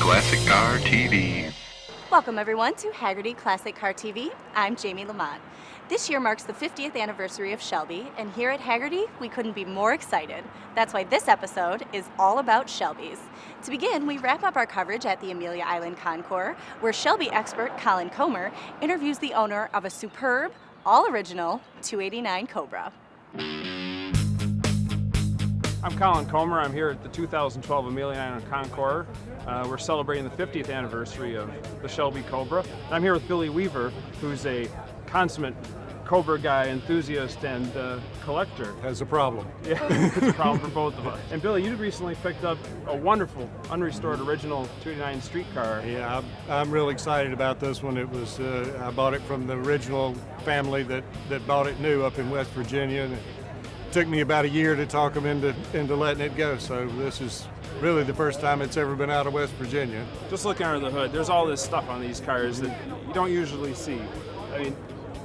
Classic Car TV. Welcome everyone to Hagerty Classic Car TV. I'm Jamie Lamont. This year marks the 50th anniversary of Shelby, and here at Hagerty, we couldn't be more excited. That's why this episode is all about Shelbys. To begin, we wrap up our coverage at the Amelia Island Concours, where Shelby expert COLIN interviews the owner of a superb, all-original 289 Cobra. I'm COLIN. I'm here at the 2012 Amelia Island Concours. We're celebrating the 50th anniversary of the Shelby Cobra. And I'm here with Billy Weaver, who's a consummate Cobra guy, enthusiast, and collector. Has a problem. Yeah, it's a problem for both of us. And Billy, you recently picked up a wonderful, unrestored original 289 street car. Yeah, I'm really excited about this one. It was I bought it from the original family that bought it new up in West Virginia. And it took me about a year to talk them into letting it go. So this is really the first time it's ever been out of West Virginia. Just looking under the hood, there's all this stuff on these cars that you don't usually see. I mean,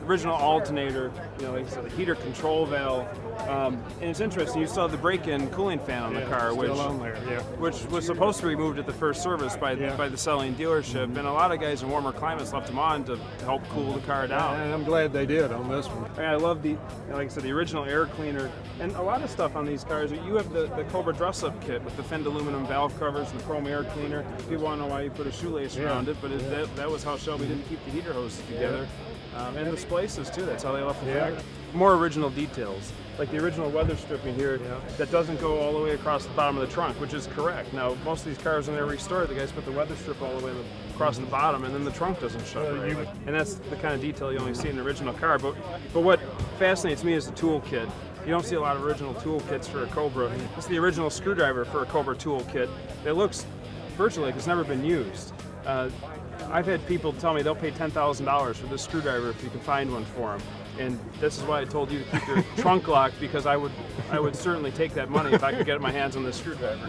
original alternator, you know, like I said, the heater control valve, and it's interesting. You still have the break-in cooling fan on the car, which was supposed to be removed at the first service by the selling dealership, and a lot of guys in warmer climates left them on to help cool the car down. And I'm glad they did on this one. And I love the, you know, like I said, the original air cleaner, and a lot of stuff on these cars. You have the Cobra dress-up kit with the fend aluminum valve covers and the chrome air cleaner. People want to know why you put a shoelace around it, but that was how Shelby didn't keep the heater hoses together. And the splices too, that's how they left the factory. More original details, like the original weather stripping here that doesn't go all the way across the bottom of the trunk, which is correct. Now, most of these cars when they're restored, the guys put the weather strip all the way across the bottom, and then the trunk doesn't shut right. And that's the kind of detail you only see in an original car. But what fascinates me is the tool kit. You don't see a lot of original tool kits for a Cobra. It's the original screwdriver for a Cobra tool kit. It looks virtually like it's never been used. I've had people tell me they'll pay $10,000 for this screwdriver if you can find one for them. And this is why I told you to keep your trunk locked, because I would certainly take that money if I could get my hands on this screwdriver.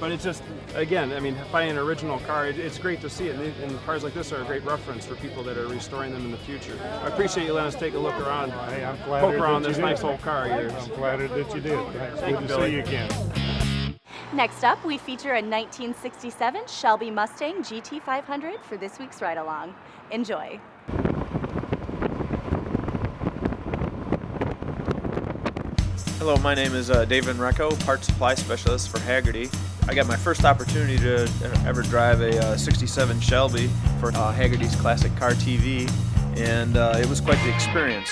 But it's just, again, I mean, finding an original car, it's great to see it. And cars like this are a great reference for people that are restoring them in the future. I appreciate you letting us take a look around. Hey, I'm flattered around that this you did. nice old car of yours. I'm flattered that you did. Thank Good you, to Billy. see you again. Next up, we feature a 1967 Shelby Mustang GT500 for this week's ride-along. Enjoy. Hello, my name is David Recco, Parts Supply Specialist for Hagerty. I got my first opportunity to ever drive a 67 Shelby for Hagerty's Classic Car TV, and it was quite the experience.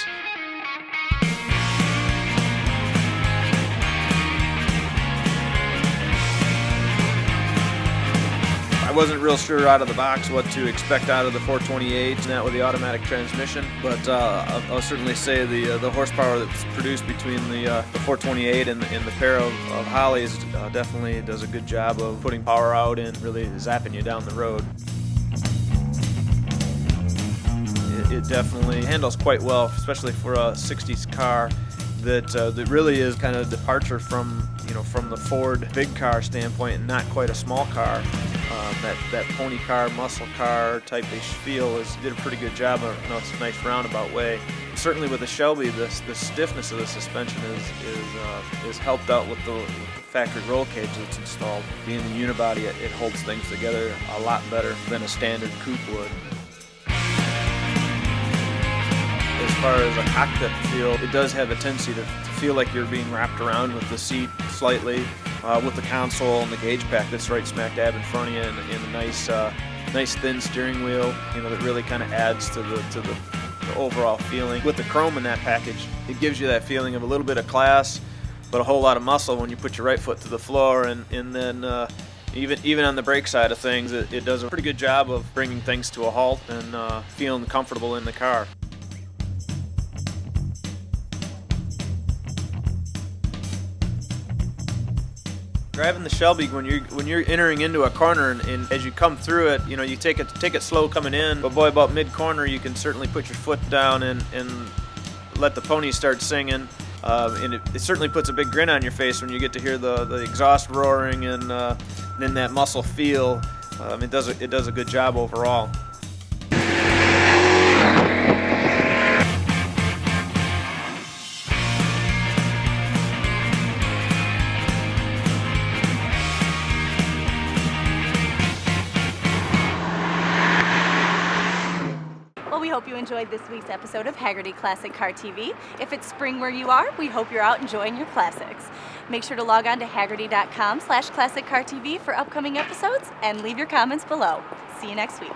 I wasn't real sure out of the box what to expect out of the 428 and that with the automatic transmission, but I'll certainly say the horsepower that's produced between the 428 and the pair of Hollies definitely does a good job of putting power out and really zapping you down the road. It definitely handles quite well, especially for a 60s car that really is kind of a departure from the Ford big car standpoint and not quite a small car. That pony car, muscle car type-ish feel did a pretty good job of a nice roundabout way. Certainly with the Shelby, the stiffness of the suspension is helped out with the factory roll cage that's installed. Being the unibody, it holds things together a lot better than a standard coupe would. As far as a cockpit feel, it does have a tendency to feel like you're being wrapped around with the seat slightly, with the console and the gauge pack that's right smack dab in front of you, and a nice thin steering wheel, that really kind of adds to the overall feeling. With the chrome in that package, it gives you that feeling of a little bit of class, but a whole lot of muscle when you put your right foot to the floor, and then even on the brake side of things, it does a pretty good job of bringing things to a halt and feeling comfortable in the car. Driving the Shelby, when you're entering into a corner and as you come through it, you take it slow coming in, but boy, about mid-corner you can certainly put your foot down and let the pony start singing, and it certainly puts a big grin on your face when you get to hear the exhaust roaring and then that muscle feel. It does a good job overall. Well, we hope you enjoyed this week's episode of Hagerty Classic Car TV. If it's spring where you are, we hope you're out enjoying your classics. Make sure to log on to Hagerty.com/ClassicCarTV for upcoming episodes and leave your comments below. See you next week.